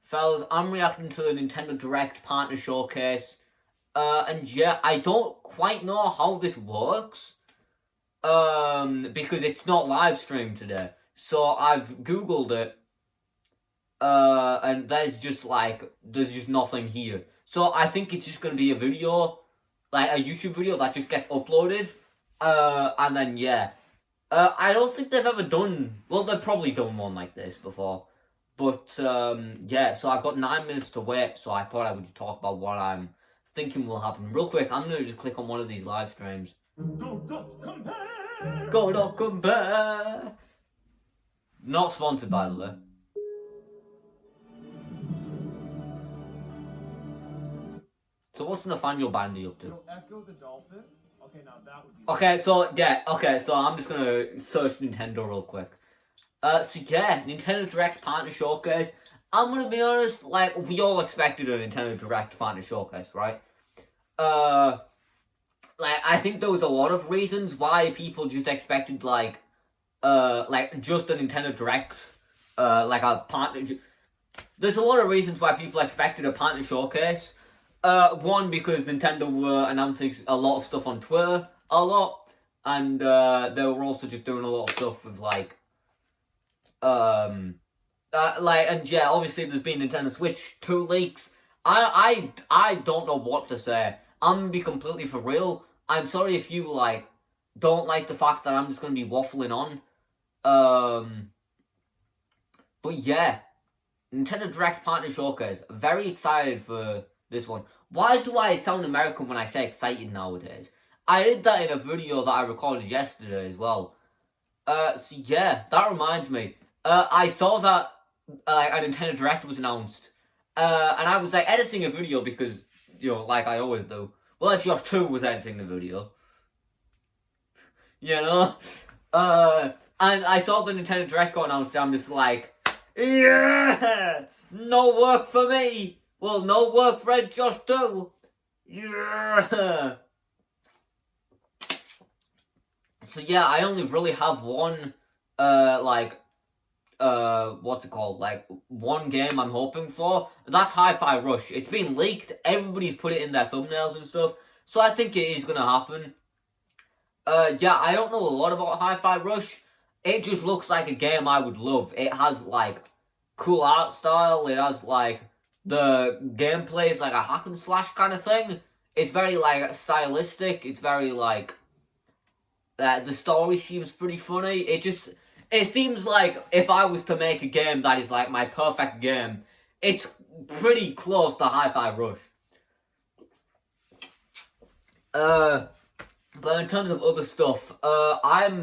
fellas, I'm reacting to the Nintendo Direct Partner Showcase. And yeah, I don't quite know how this works. Because it's not live streamed today. So I've Googled it. And there's just nothing here. So I think it's just gonna be a video, like a YouTube video that just gets uploaded. And then yeah. I don't think they've ever done, well, they've probably done one like this before. But, yeah, so I've got 9 minutes to wait, so I thought I would talk about what I'm thinking will happen. Real quick, I'm gonna just click on one of these live streams. Go compare! Not sponsored, by the way. So what's Nathaniel Bandy up to? Echo the Dolphin? Okay, now that would be... so I'm just gonna search Nintendo real quick. So yeah, Nintendo Direct Partner Showcase. I'm gonna be honest, like, we all expected a Nintendo Direct Partner Showcase, right? Like, I think there was a lot of reasons why people just expected, like just a Nintendo Direct, like a partner... There's a lot of reasons why people expected a partner showcase. One, because Nintendo were announcing a lot of stuff on Twitter, a lot, and they were also just doing a lot of stuff with and yeah, obviously there's been Nintendo Switch 2 leaks. I don't know what to say. I'm gonna be completely for real. I'm sorry if you don't like the fact that I'm just gonna be waffling on. But yeah, Nintendo Direct Partner Showcase. Very excited for this one. Why do I sound American when I say excited nowadays? I did that in a video that I recorded yesterday as well. So yeah, that reminds me. I saw that a Nintendo Direct was announced. And I was editing a video because, like I always do. Well, Josh 2 was editing the video. And I saw the Nintendo Direct go announced, and I'm just like, yeah! No work for me! Well, no work for Ed Josh 2! Yeah! So yeah, I only really have one, what's it called? One game I'm hoping for. That's Hi-Fi Rush. It's been leaked. Everybody's put it in their thumbnails and stuff. So I think it is gonna happen. Yeah, I don't know a lot about Hi-Fi Rush. It just looks like a game I would love. It has, cool art style. It has, the gameplay is like a hack and slash kind of thing. It's very, stylistic. It's very, the story seems pretty funny. It seems like if I was to make a game that is, my perfect game, it's pretty close to Hi-Fi Rush. But in terms of other stuff, I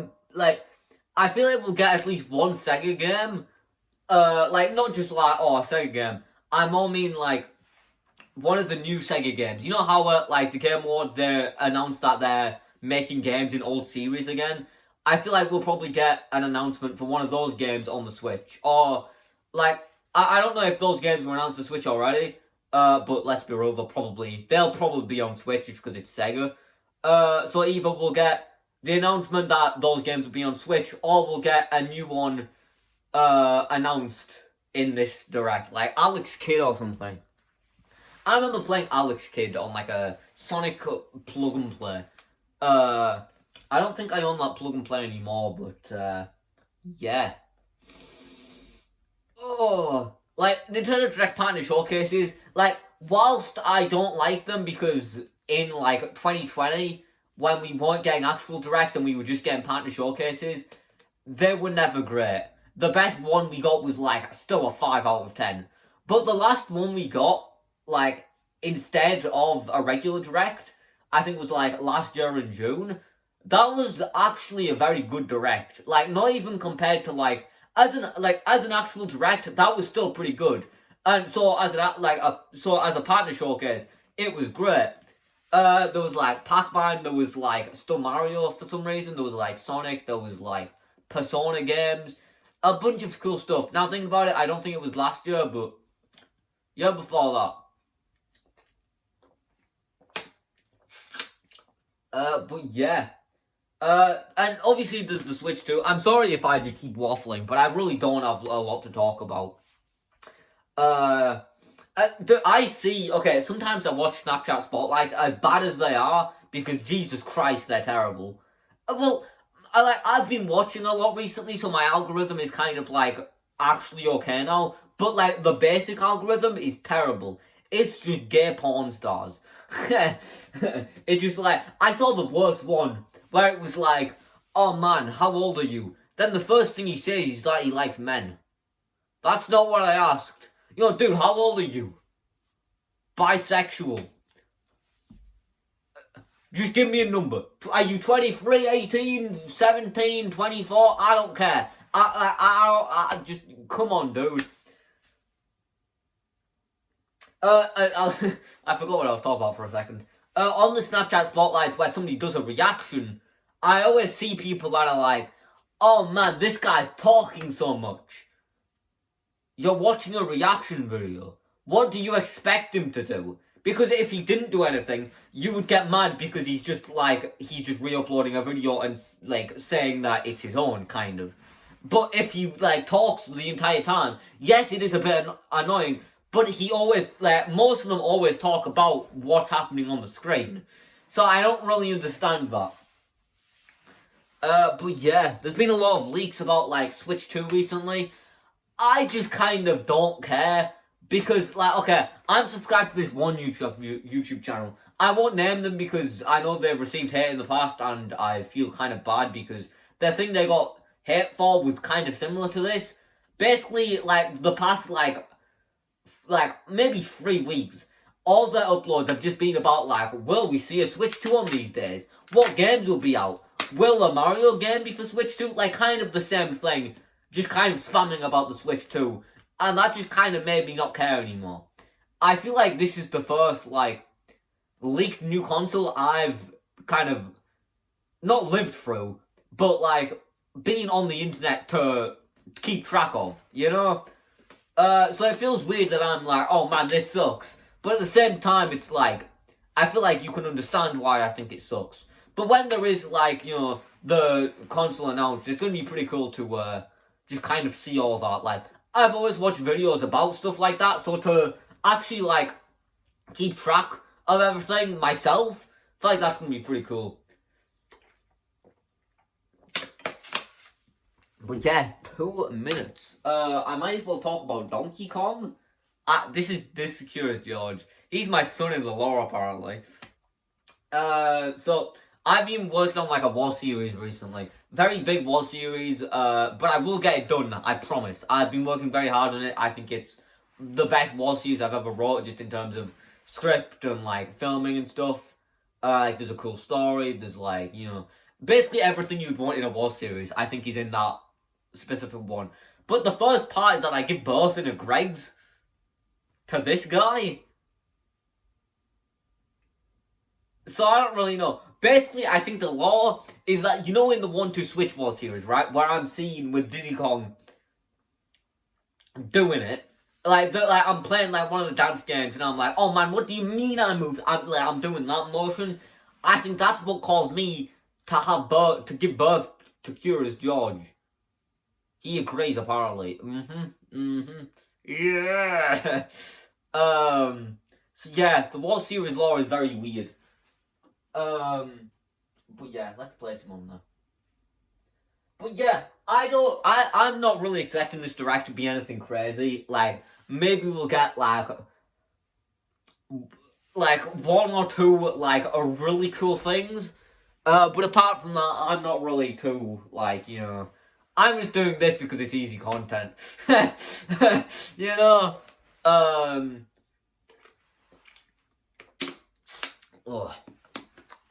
feel like we'll get at least one Sega game. Not just a Sega game. I more mean, one of the new Sega games. You know how, the Game Awards, they announced that they're making games in old series again? I feel like we'll probably get an announcement for one of those games on the Switch. Or, I don't know if those games were announced for Switch already, but let's be real, they'll probably be on Switch just because it's Sega. So either we'll get the announcement that those games will be on Switch, or we'll get a new one announced in this Direct, like Alex Kidd or something. I remember playing Alex Kidd on a Sonic plug and play. I don't think I own that plug and play anymore, but yeah. Oh, Nintendo Direct Partner Showcases, whilst I don't like them because in 2020, when we weren't getting actual Direct and we were just getting Partner Showcases, they were never great. The best one we got was still a 5 out of 10. But the last one we got, instead of a regular Direct, I think was last year in June, that was actually a very good Direct. Not even compared to as an actual Direct, that was still pretty good. And so as a partner showcase, it was great. There was Pac-Man, there was still Mario for some reason, there was Sonic, there was Persona games, a bunch of cool stuff. Now thinking about it, I don't think it was last year, but year before that. But yeah. And obviously there's the Switch 2. I'm sorry if I just keep waffling, but I really don't have a lot to talk about. I see. Okay, sometimes I watch Snapchat Spotlights, as bad as they are, because Jesus Christ, they're terrible. Well, I've been watching a lot recently, so my algorithm is kind of like actually okay now. But like the basic algorithm is terrible. It's just gay porn stars. It's just like I saw the worst one where it was like, "Oh man, how old are you?" Then the first thing he says is that he likes men. That's not what I asked. Dude, how old are you? Bisexual. Just give me a number. Are you 23, 18, 17, 24? I don't care. I just, come on, dude. I forgot what I was talking about for a second. On the Snapchat Spotlights where somebody does a reaction, I always see people that are like, "Oh man, this guy's talking so much." You're watching a reaction video. What do you expect him to do? Because if he didn't do anything, you would get mad because he's just re-uploading a video and like saying that it's his own, kind of. But if he like talks the entire time, yes, it is a bit annoying. But he always most of them always talk about what's happening on the screen, so I don't really understand that. But yeah, there's been a lot of leaks about like Switch 2 recently. I just kind of don't care because, okay, I'm subscribed to this one YouTube channel. I won't name them because I know they've received hate in the past, and I feel kind of bad because the thing they got hate for was kind of similar to this. Basically, like the past maybe 3 weeks, all their uploads have just been about will we see a Switch 2 on these days? What games will be out? Will a Mario game be for Switch 2? Kind of the same thing. Just kind of spamming about the Switch 2. And that just kind of made me not care anymore. I feel like this is the first, leaked new console I've kind of not lived through, but, been on the internet to keep track of, So it feels weird that I'm like, oh man, this sucks. But at the same time, it's I feel like you can understand why I think it sucks. But when there is, the console announced, it's going to be pretty cool to, just kind of see all that. I've always watched videos about stuff like that, so to actually, keep track of everything myself, I feel like that's going to be pretty cool. But yeah, 2 minutes. I might as well talk about Donkey Kong. This is Curious George. He's my son-in-law, apparently. So I've been working on a war series recently. Very big war series, but I will get it done, I promise. I've been working very hard on it. I think it's the best war series I've ever wrote, just in terms of script and filming and stuff. There's a cool story, there's basically everything you'd want in a war series, I think is in that specific one. But the first part is that I give birth in a Greg's to this guy. So I don't really know. Basically, I think the law is that, in the 1-2 Switch War series, right? Where I'm seeing with Diddy Kong doing it. I'm playing one of the dance games and I'm like, oh man, what do you mean I'm doing that motion? I think that's what caused me to give birth to Curious George. He agrees, apparently. Yeah. So yeah, the War series law is very weird. But yeah, let's play some on there. But yeah, I'm not really expecting this direct to be anything crazy. Maybe we'll get, one or two, really cool things. But apart from that, I'm not really too, I'm just doing this because it's easy content.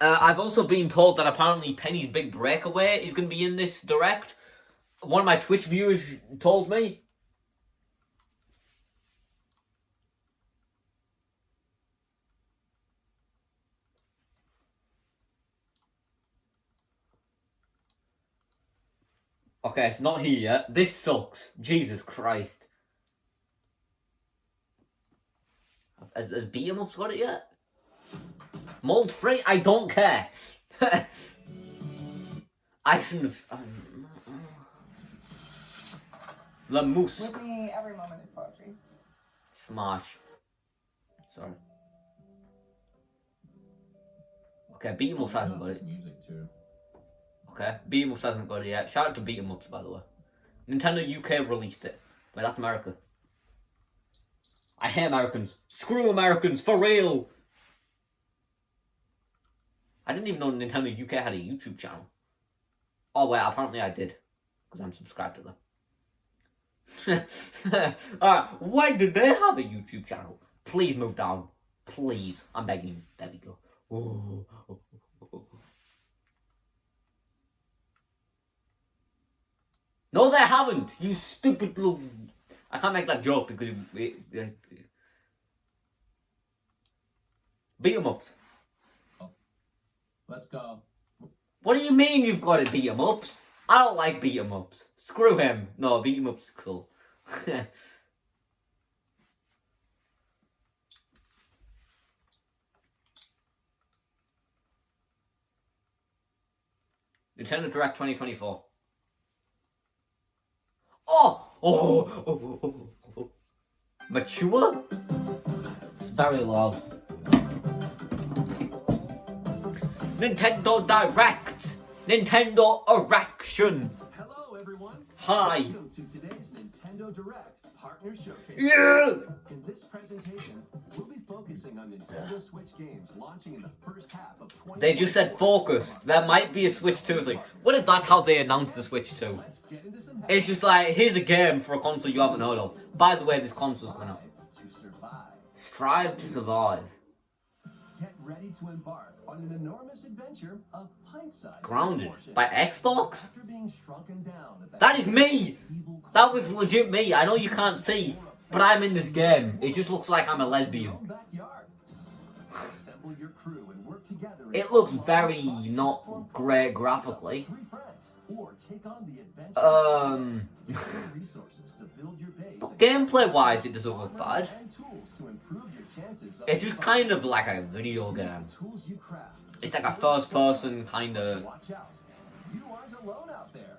I've also been told that apparently Penny's Big Breakaway is going to be in this direct. One of my Twitch viewers told me. Okay, it's not here yet. This sucks. Jesus Christ. Has Beat 'em Up's got it yet? Mold free? I don't care. I shouldn't have. The Moose. With me, every moment is poetry. Smash. Sorry. Okay, Beat 'em Ups hasn't got it. Music too. Okay, Beat 'em Ups hasn't got it yet. Shout out to Beat 'em Ups, by the way. Nintendo UK released it. Wait, that's America. I hate Americans. Screw Americans, for real! I didn't even know Nintendo UK had a YouTube channel. Oh wait, apparently I did. Because I'm subscribed to them. Alright, why did they have a YouTube channel? Please move down. Please. I'm begging you. There we go. Ooh. No, they haven't! You stupid little... I can't make that joke because... Beat 'em ups. Let's go. What do you mean you've got to beat 'em ups? I don't like beat 'em ups. Screw him. No, beat 'em ups is cool. Nintendo Direct 2024. Oh! Mature? It's very loud. Nintendo Direct! Nintendo Erection! Hello, everyone. Hi! Welcome to today's Nintendo Direct Partner Showcase. Yeah! In this presentation, we'll be focusing on Nintendo Switch games launching in the first half of 2024. They just said focus. There might be a Switch 2 thing. What if that's how they announced the Switch 2? Let's get into some It's just like, here's a game for a console you haven't heard of. By the way, this console's coming out. to survive. Strive to survive. Get ready to embark on an enormous adventure of pint-sized Grounded proportions. by Xbox? After being shrunken down at the That is me! evil That was legit me. I know you can't see, but I'm in this game. It just looks like I'm a your lesbian. own backyard. Assemble your crew and work together. It looks very not great graphically. Three friends, or take on the adventure. Gather resources to build your base and Gameplay wise, it doesn't look bad. and tools to improve your chances of It's just kind of like a video use game. the tools you craft. It's like a first person kind of. Watch out. You aren't alone out there.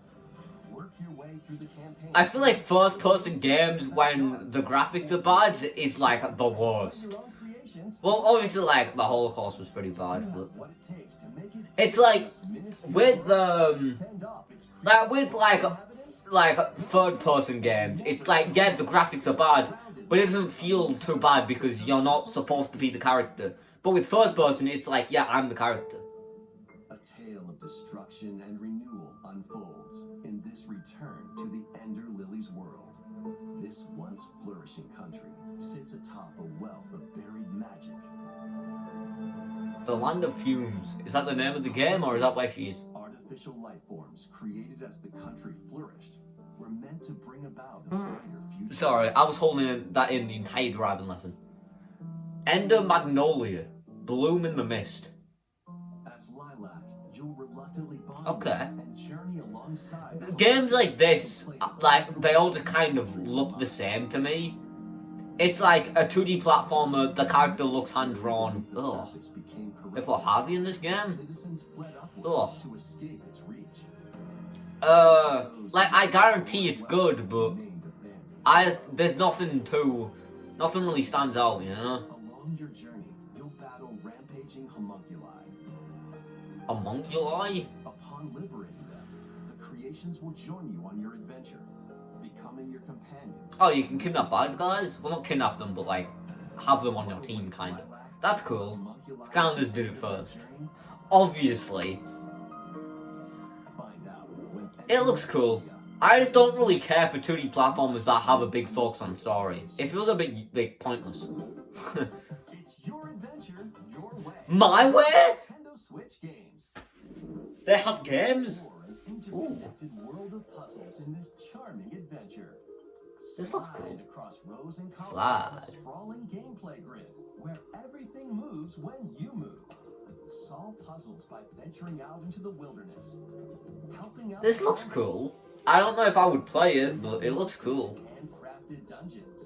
Work your way through the campaign. I feel like first person games when the graphics are bad is like the worst. Your own creations. Well, obviously, like the Holocaust was pretty You bad, have but what it takes to make it it's like this minuscule with world fend off its like with inhabitants. like third person games, it's like yeah the graphics are bad, but it doesn't feel too bad because you're not supposed to be the character. But with first person, it's like yeah I'm the character. A tale of destruction and renewal unfolds in this return to the Ender Lilies world. This once flourishing country sits atop a wealth of buried magic. The Land of Fumes. Is that the name of the game or is that where she is? Artificial life forms created as the country flourished were meant to bring about a brighter future. Sorry, I was holding that in the entire driving lesson. Ender Magnolia. Bloom in the Mist. As Lilac, you'll reluctantly bond Okay. and journey alongside Games like this, like, they all just kind of look the same to me. It's like a 2D platformer, the character looks hand-drawn. Ugh. They put Harvey in this game? Citizens fled upward Ugh. to escape its reach. Like, I guarantee it's good, but there's nothing really stands out, you know? Along your journey, you'll battle rampaging homunculi. Homunculi? Upon liberating them, the creations will join you on your adventure, becoming your companions. Oh, you can kidnap bad guys? Well, not kidnap them, but like, have them on your team, kind of. That's cool. Scounders did it first. Obviously. Find out when It looks cool. I just don't really care for 2D platformers that have a big focus on story. It feels a bit pointless. It's your adventure, your way. My way? Nintendo Switch games. They have games? Explore an interconnected world of puzzles in this charming adventure. This looks Slide cool. across rows and columns Slide. of a sprawling gameplay grid where everything moves when you move. Solve puzzles by venturing out into the wilderness. Helping out This looks cool. I don't know if I would play it, but it looks cool. Handcrafted dungeons.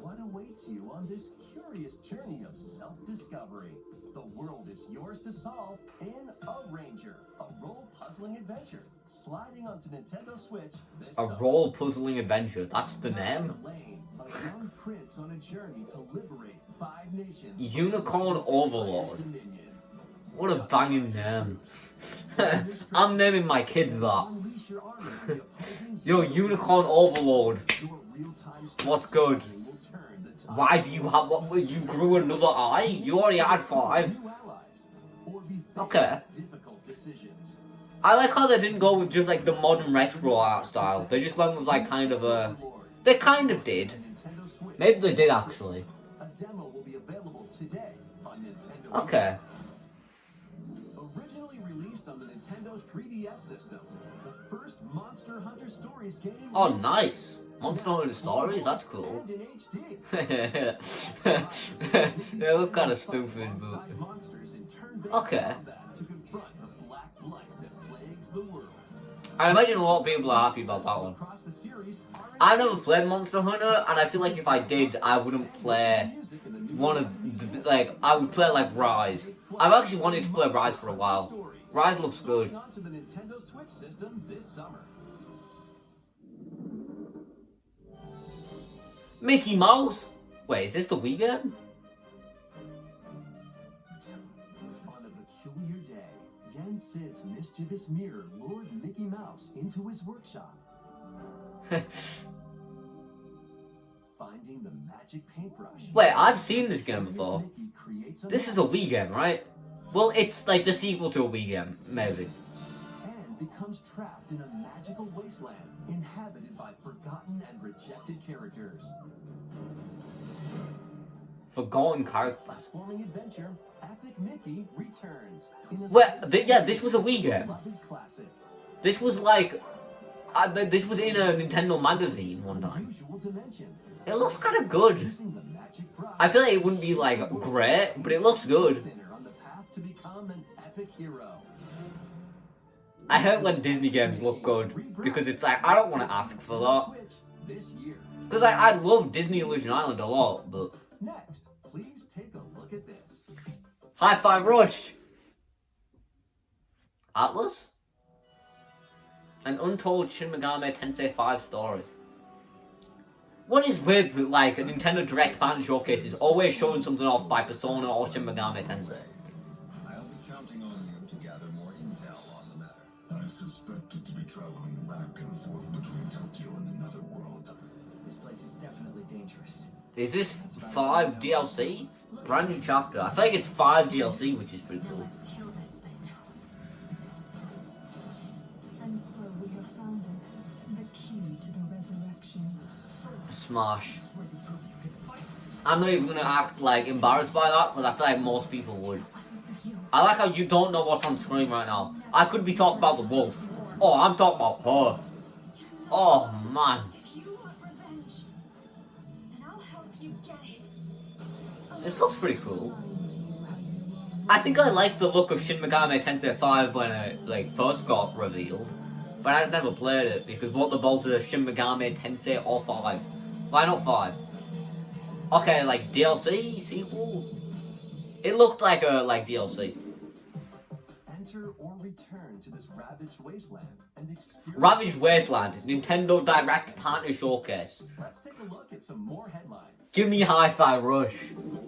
What awaits takes you on this curious journey of self-discovery. The world is yours to solve in A Ranger, a role-puzzling adventure. Sliding onto Nintendo Switch this A summer. role puzzling adventure. That's the name. Lane, a young prince on a journey to liberate 5 nations. Unicorn Overlord. Dominion. What a banging name. I'm naming my kids that. Unleash your army on the opposing Yo, Unicorn Overlord. Your real-time What's good? strategy will turn the tide. Why do you have you grew another eye? You already had 5. New allies, or be faced Okay. with difficult decisions. I like how they didn't go with just like the modern retro art style. They just went with like kind of a. They kind of did. Nintendo Switch. Maybe they did actually. A demo will be available today on Nintendo. Okay. Originally released on the Nintendo 3DS system, the first Monster Hunter Stories game. Oh, nice. Monster Hunter Stories. That's cool. And in HD. They look kind of stupid, but. Alongside monsters in turn-based Okay. combat to confront the black blight that plagues the world. I imagine a lot of people are happy about that one. Across the series are I've never played Monster Hunter, and I feel like if I did, I wouldn't play music in the new one of the, like I would play like Rise. I've actually wanted to play Rise for a while. Rise looks good. onto the Nintendo Switch system this summer. Mickey Mouse. Wait, is this the Wii game? On a peculiar day, Yen Sid's mischievous mirror lured Mickey Mouse into his workshop. Finding the magic paintbrush. Wait, I've seen this game before. Mickey creates This is a Wii game, right? Well, it's like the sequel to a Wii game, maybe. and becomes trapped in a magical wasteland inhabited by forgotten and rejected characters. Forgotten characters. Platforming adventure, Epic Mickey returns. In a Yeah, this was a Wii game. beloved classic. This was like, this was in a Nintendo magazine one time. Unusual dimension. It looks kind of good. Using the magic brush. I feel like it wouldn't be like great, but it looks good. Thinner on the path to become an epic hero. I hate when Disney games look good because it's like I don't want to ask for that. Switch this year. Because I love Disney Illusion Island a lot, but Next, please take a look at this. Hi-Fi Rush, Atlas, an untold Shin Megami Tensei 5 story. What is with like a Nintendo Direct Partner showcases always showing something off by Persona or Shin Megami Tensei? I'll be counting on you to gather more intel on the matter. I suspect it to be traveling back and forth between Tokyo and the Netherworld. This place is definitely dangerous. Is this 5 DLC? Brand new chapter. I feel like it's 5 DLC, which is pretty Now cool. let's kill this thing. And so we have found it. The key to the resurrection. Smash. I'm not even gonna act like embarrassed by that, but I feel like most people would. It wasn't for you. I like how you don't know what's on screen right now. I could be talking about the wolf. Oh, I'm talking about her. Oh man. If you want revenge, then I'll help you get it. This looks pretty cool. I think I like the look of Shin Megami Tensei 5 when it like first got revealed. But I've never played it because what the balls is Shin Megami Tensei or 5? Why not 5? Okay, like DLC? Sequel? It looked like a DLC. Enter or return to this ravaged wasteland and experience. Ravaged Wasteland, Nintendo Direct Partner Showcase. Let's take a look at some more headlines. Give me Hi-Fi Rush.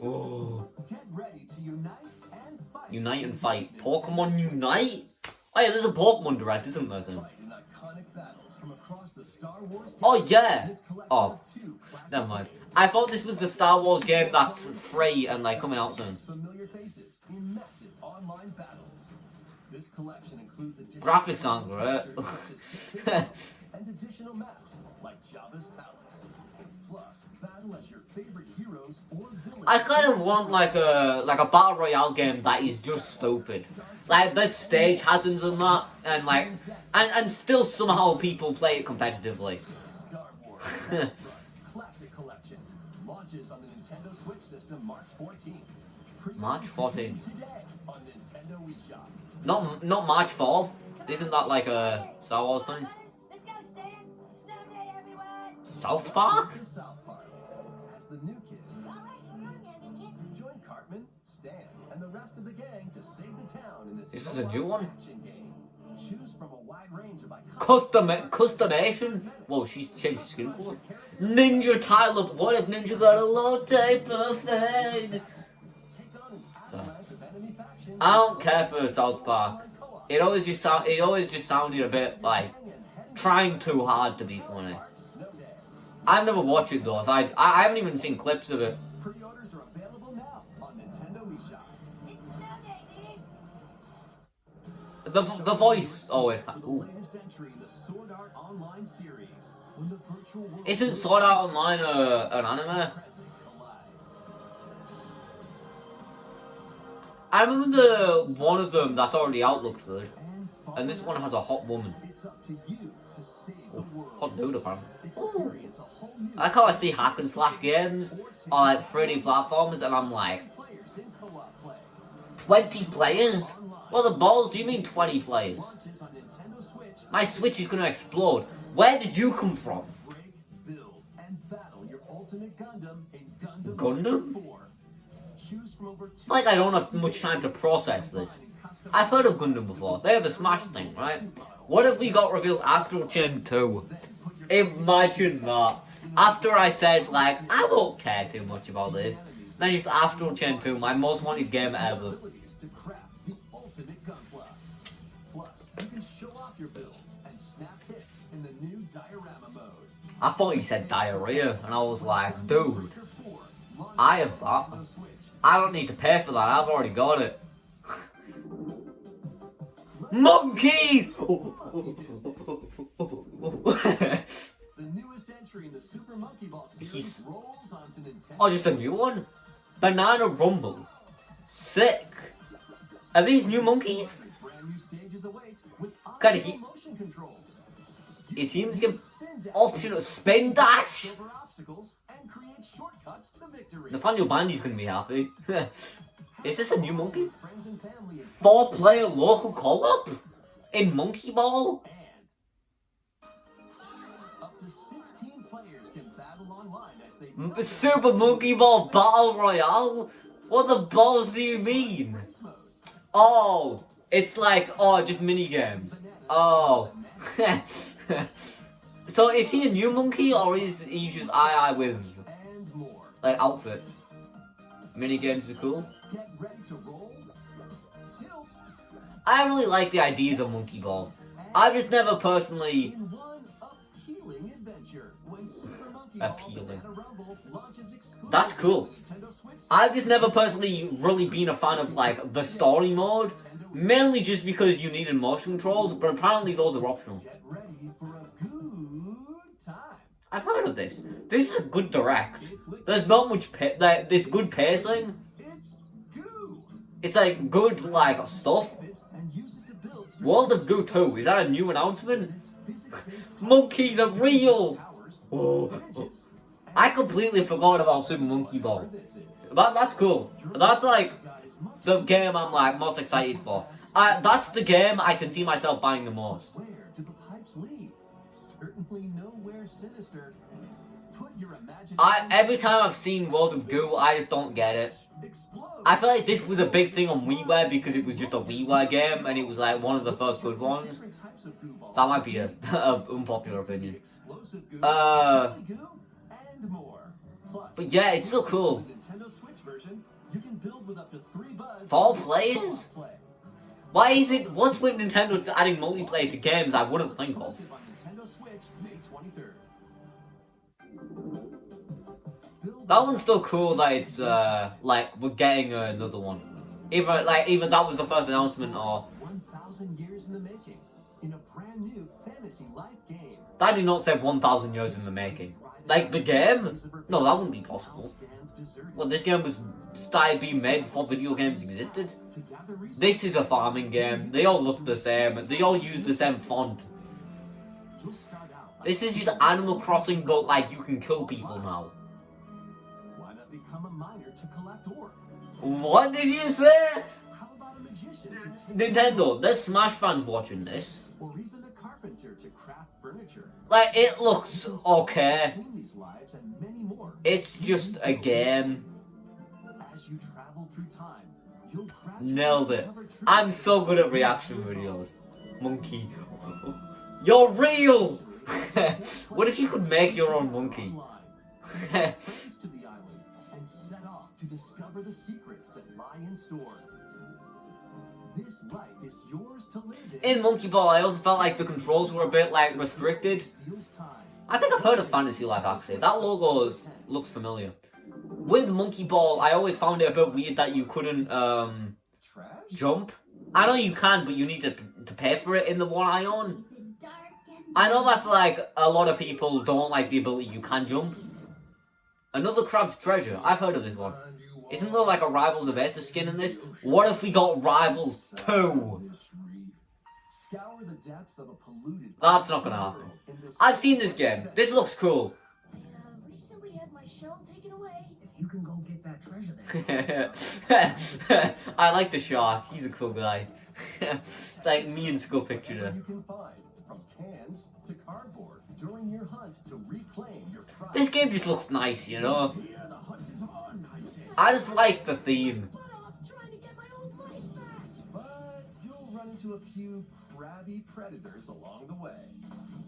Oh. Get ready to unite and fight. Unite and fight. Pokemon Unite? Oh yeah, there's a Pokemon Direct, isn't there? Then? Fight in iconic battles from across the Star Wars. Oh, universe yeah. in this collection Oh, of 2 classic never mind. games. I thought this was the Star Wars game that's free and like coming out soon. Familiar faces in massive online battles. This collection includes additional Graphics aren't great. characters such as and additional maps like Jabba's Palace. Plus, battle as your favorite heroes or villains. I kind of want like a battle royale game that is just stupid. Like there's stage hazards and that, and like, and still somehow people play it competitively. Star Wars Battlefront Classic Collection launches on the Nintendo Switch system March 14th. March 14th. Today on Nintendo eShop. Not March 4th. Isn't that like a Star Wars thing? Let's go, Stan! Snow day, everyone! South Park? To South Park. As the new kid. Join Cartman, Stan, and the rest of the gang to save the town in this This is a new one? action game. Choose from a wide range of Customation? Whoa, she's changed skin color. Ninja Tyler, what if Ninja got a low type of thing? I don't care for South Park. It always just sounded a bit like trying too hard to be funny. I've never watched it though, so I haven't even seen clips of it. Pre-orders are available now on Nintendo eShop. The voice always kind The of, ooh. latest entry in the Sword Art Online series. When the virtual world Isn't Sword Art Online an anime? present collide. I remember the one of them that's already out looks good, and this one has a hot woman. It's up to you to save the world. Hot dude apparently. Experience a whole new I like how I see hack and slash games or like 3D platformers and I'm like, players in co-op play. 20 players? What the balls do you mean 20 players? Launches on Nintendo Switch. My Switch is gonna explode. Where did you come from? Break, build, and battle your ultimate Gundam in Gundam Gundam? 4. Choose from over Like I don't have much time to process this. I've heard of Gundam before. They have a Smash thing, right? What if we got revealed Astral Chain 2? Imagine that. After I said, like, I won't care too much about this. Then just Astral Chain 2, my most wanted game ever. abilities to craft the ultimate gunpla. Plus, you can show off your builds and snap hits in the new diorama mode. I thought he said diarrhea, and I was like, dude, Breaker 4 launches I have on that. Nintendo Switch. I don't need to pay for that, I've already got it. Monkeys! The newest entry in the Super Monkey Ball series rolls onto Nintendo. Oh, just a new one? Banana Rumble. Sick. Are these new monkeys? Brand new stages await with Kinda optional he- motion controls. It seems to give optional spin dash. Over obstacles and create shortcuts to victory. Nathaniel Bandy's gonna be happy. Is this a new monkey? Friends and family in 4-player local co-op? In Monkey Ball? and up to 16 players can battle online as they The Super Monkey Ball Battle Royale? What the balls do you mean? race mode. Oh, it's like, oh, just mini games. Oh. So is he a new monkey or is he just eye with And more. like outfit? Mini games are cool. Get ready to roll. Tilt. I really like the ideas of Monkey Ball. I've just never personally. In one appealing adventure when Super Monkey Ball Appealing. Banana Rumble launches exclusively That's cool. on Nintendo Switch. I've just never personally really been a fan of like the story mode, mainly just because you needed motion controls, but apparently those are optional. Get ready for a good time. I've heard of this. This is a good direct. It's liquid. There's not much like it's good pacing. It's goo. It's like good like stuff. And use it to build World of Goo 2, is that a new announcement? this physics-based Monkeys are real. towers, Oh. bridges, I completely forgot about Super Monkey Ball. this is. That's cool. That's like the game I'm like most excited for. That's the game I can see myself buying the most. Where do the pipes lead? Certainly nowhere sinister. Put your imagination. Every time I've seen World of Goo, I just don't get it. Explode. I feel like this was a big thing on WiiWare because it was just a WiiWare game and it was like one of the first good ones. Different types of goo balls. That might be a unpopular opinion. Explosive goo, Uh, jelly goo, and more. Plus, But yeah, it's still cool. with the Nintendo Switch version, you can build with up to 3 buds. 4 players? Play. Why is it? What's with Nintendo adding multiplayer to games I wouldn't think of? Exclusive on Nintendo Switch, May 23rd. Build That one's still cool that it's like we're getting another one. Either that was the first announcement or 1,000 years in the making in a brand new fantasy life game. that did not say 1,000 years in the making. Like the game? No, that wouldn't be possible. Stands deserted. Well, this game was started being made before video games existed. To gather resources, This is a farming game. They all look the same. They all use the same font. you'll start out by This is just Animal Crossing, but like you can kill people now. why not become a miner to collect ore? What did you say? How about a magician to take Nintendo, there's Smash fans watching this. or even a carpenter to craft furniture? Like, it looks You can scroll okay. between these lives and many more It's just a game. As you travel through time, you'll gradually Nailed it. uncover truth. I'm so good at reaction videos. Monkey. You're real! What if you could make your own monkey? Race to the island and set off to discover the secrets that lie in store. This life is yours to live In Monkey Ball, I also felt like the controls were a bit like restricted. Steals time. I think I've heard of Fantasy Life actually. That logo looks familiar. With Monkey Ball, I always found it a bit weird that you couldn't Trash? jump. I know you can, but you need to pay for it in the one I own. I know that's like a lot of people don't like the ability you can jump. Another Crab's Treasure. I've heard of this one. Isn't there like a Rivals of Aether skin in this? What if we got Rivals 2? Scour the depths of a polluted That's not gonna happen. in this I've seen this game. This looks cool. I recently had my shell taken away. If you can go get that treasure there. I like the shark. He's a cool guy. It's like me and Skull pictured whatever her. you can find, from cans to cardboard, during your hunt to reclaim your prize. This game just looks nice, you know? Yeah, the hunt is on, I say. I just like the theme. Butt off trying to get my old life back. But you'll run into a few crabby predators along the way.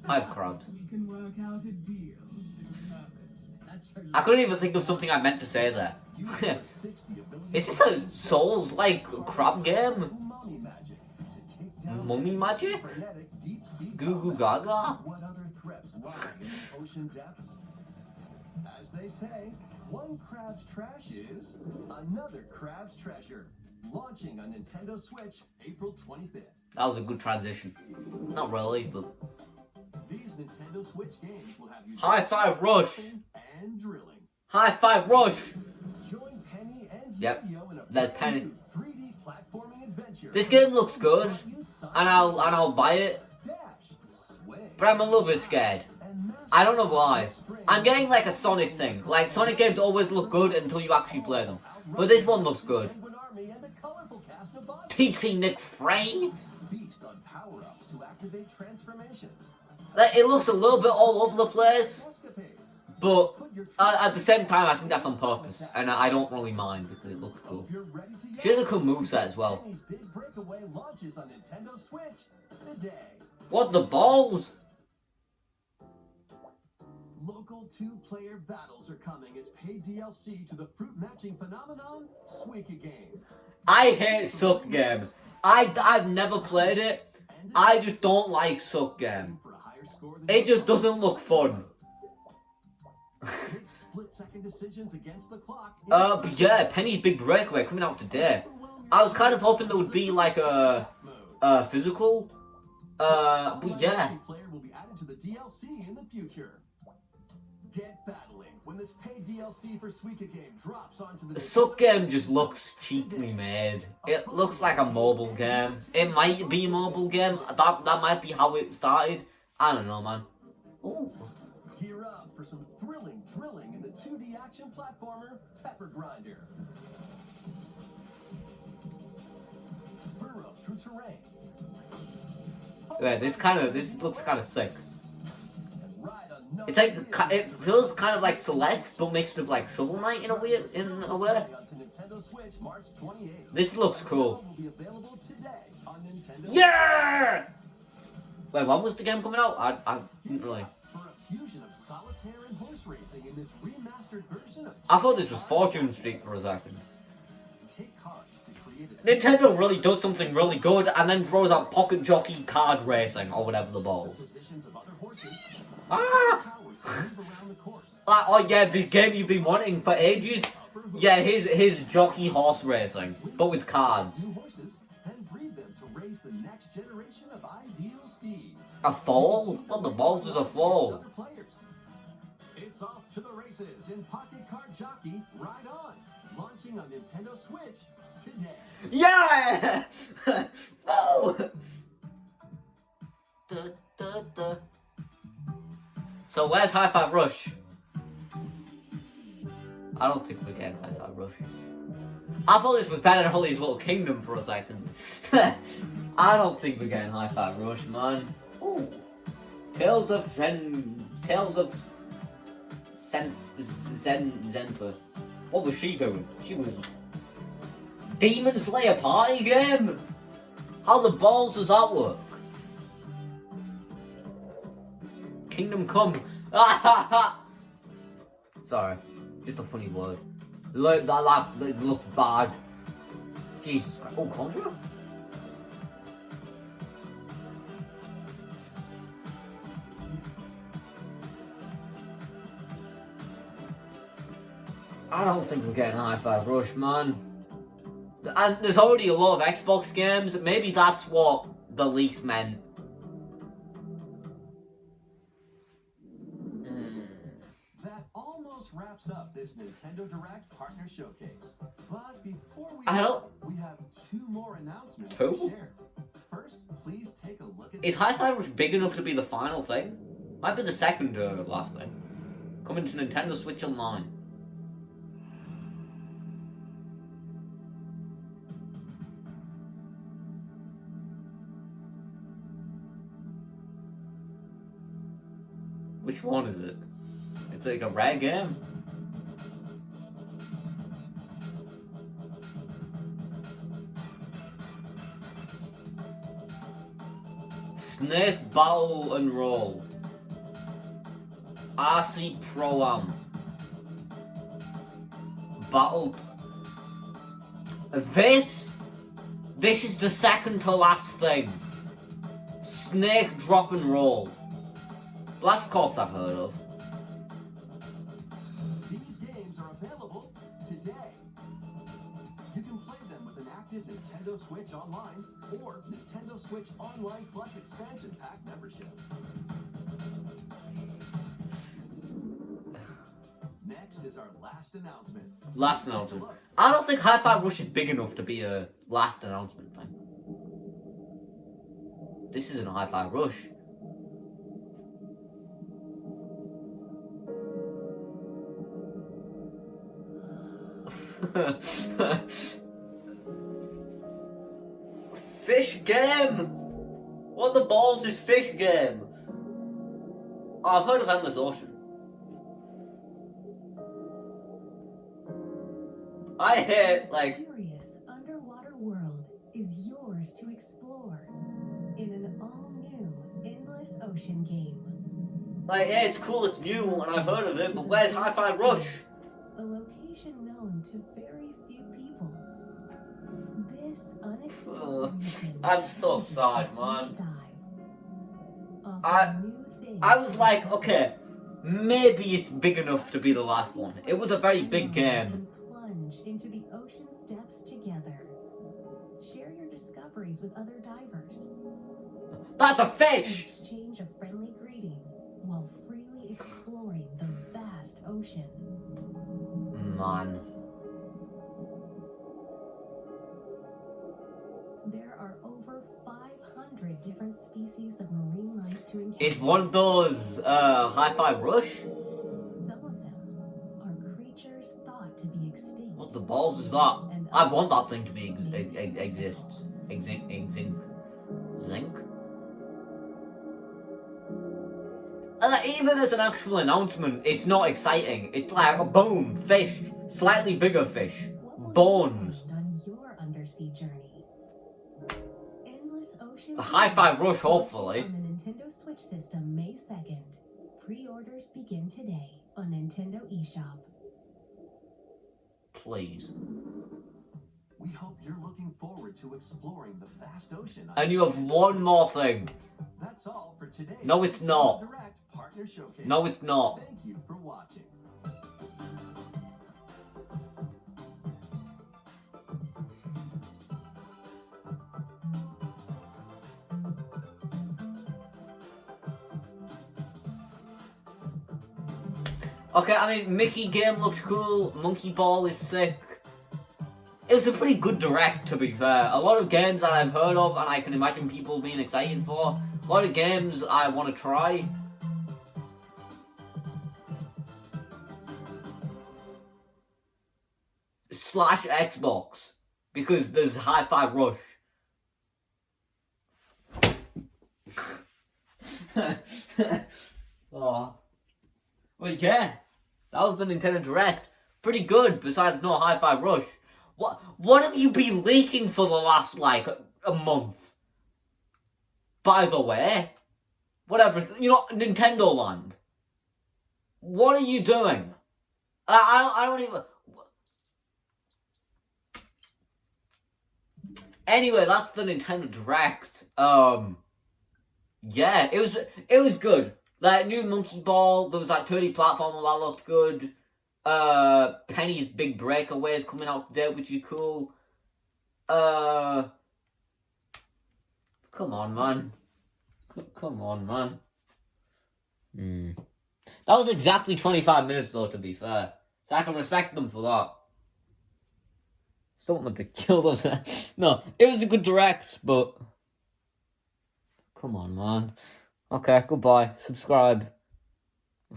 I have crabs. We can work out a deal. That treasure- I couldn't even think of something I meant to say there. You have 60 abilities Is this a Souls-like crab game? Mummy magic to take down Mummy magic? frenetic deep sea Goo Goo combat. Gaga? What other threats lie in the ocean depths? As they say, one crab's trash is another crab's treasure. Launching on Nintendo Switch April 25th. That was a good transition. Not really, but... These Nintendo Switch games will have you High Five Rush! and drilling. High Five Rush! Join Penny and Yep, Yo-Yo in a there's brand Penny. new 3D platforming adventure. This game looks good, You sign and I'll buy it, dash, swing, but I'm a little bit scared. and master I don't know why. string. I'm getting like a Sonic thing. Like, Sonic games always look good until you actually play them. But this one looks good. Penguin Army and a colorful cast of bosses. PC Nick Frey? Feast on power-ups to activate transformations. Like, it looks a little bit all over the place, Escapades. but Put your at the same time, I think that's on purpose, and I don't really mind because it looks cool. Hope you're ready to She has a cool moveset as well. Penny's Big Breakaway launches on Nintendo Switch today. What the balls? Local two-player battles are coming as paid DLC to the fruit matching phenomenon, Suika Game. I hate Suck Game. I've never played it. And I just don't like Suck Game. for a higher score than It just doesn't look fun. Big split-second decisions against the clock. But yeah, Penny's Big Breakaway coming out today. I was kind of hoping there would be like a physical. But yeah. Player will be added to the DLC in the future. Get battling when this paid DLC for Suika Game drops onto the The Suck Game just looks cheaply made. It looks like a mobile game. It might be a mobile game. That might be how it started. I don't know, man. Ooh. Gear up for some thrilling drilling in the 2D action platformer Pepper Grinder. Burrow through terrain. Yeah, this looks kind of sick. And ride on no It's like wheels. it feels kind of like Celeste, but mixed with like Shovel Knight in a way. Onto Nintendo Switch March 28th. This looks cool. Will be available today on Nintendo. Yeah. Wait, when was the game coming out? I didn't really. For a fusion of solitaire and horse racing in this remastered version of I thought this was Fortune Street for a second. Take cards to create a Nintendo really does something really good and then throws out Pocket Jockey Card Racing or whatever the balls. positions of other horses. Ah! Power to move around the course. Like, oh yeah, this game you've been wanting for ages. Yeah, his jockey horse racing, but with cards. New horses and breed them to raise the next generation of ideal steeds. A fall? What the balls is a fall? Other players. It's off to the races in Pocket Card Jockey Ride On, launching on Nintendo Switch today. Yeah! No! Da, da, da. So where's High Five Rush? I don't think we're getting High Five Rush. I thought this was better than Holly's Little Kingdom for a second. I don't think we're getting High Five Rush, man. Ooh. Tales of Zenford. What was she doing? She was Demon Slayer party game. How the balls does that work? Kingdom Come. Sorry, just a funny word. Look, that looks bad. Jesus Christ. Oh, Contra? I don't think we're getting Hi-Fi Rush, man. And there's already a lot of Xbox games. Maybe that's what the leaks meant. That almost wraps up this Nintendo Direct Partner Showcase. But before we we have 2 more announcements to share. First, please take a look at Is Hi-Fi Rush big enough to be the final thing? Might be the second last thing. Coming to Nintendo Switch Online. Which one is it? It's like a rare game. Snake Battle and Roll. RC Pro-Am. Battle. This is the second to last thing. Snake Drop and Roll. Blast Corps I've heard of. These games are available today. You can play them with an active Nintendo Switch Online or Nintendo Switch Online Plus Expansion Pack membership. Next is our last announcement. Last announcement. I don't think Hi-Fi Rush is big enough to be a last announcement thing. This isn't Hi-Fi Rush. Fish game! What the balls is Fish game? Oh, I've heard of Endless Ocean. I hate, like... Mysterious underwater world is yours to explore in an all-new Endless Ocean game. Like, yeah, it's cool, it's new, and I've heard of it, but where's Hi-Fi Rush? A location known to very few people. This unexplored region I'm so is a sad, deep man. dive of I- new things I was like, to okay, maybe it's big enough to be the last one. It was a very big game. and plunge into the ocean's depths together. Share your discoveries with other divers. That's a fish! Exchange a friendly greeting while freely exploring the vast ocean. Man. There are over 500 different species of marine life to encounter. It's one of those, Hi-Fi Rush? Some of them are creatures thought to be extinct. What the balls is that? And I want that others thing to be exist. Zinc? And even as an actual announcement, it's not exciting. It's like a boom, fish, slightly bigger fish, What will you bones. find on your undersea journey? Endless Ocean. A Hi-Fi Rush, launches hopefully. on the Nintendo Switch system May 2nd. Pre-orders begin today on Nintendo eShop. Please. We hope you're looking forward to exploring the vast ocean. And you have one more thing. That's all for today. No, it's not. Direct Partner Showcase. No, it's not. Thank you for watching. Okay, I mean, Mickey game looked cool, Monkey Ball is sick. It was a pretty good direct, to be fair. A lot of games that I've heard of and I can imagine people being excited for. A lot of games I want to try. Slash Xbox. Because there's Hi-Fi Rush. Oh. Well, yeah. That was the Nintendo Direct. Pretty good, besides no Hi-Fi Rush. What have you been leaking for the last, like, a month? By the way, whatever, you know, Nintendo Land. What are you doing? I don't even... Anyway, that's the Nintendo Direct. Yeah, it was good. Like, new Monkey Ball, there was that 2D platformer that looked good. Penny's Big Breakaway is coming out today, which is cool. Come on, man. Come on, man. That was exactly 25 minutes, though, to be fair. So I can respect them for that. Someone to kill them. No, it was a good Direct, but... Come on, man. Okay, goodbye. Subscribe.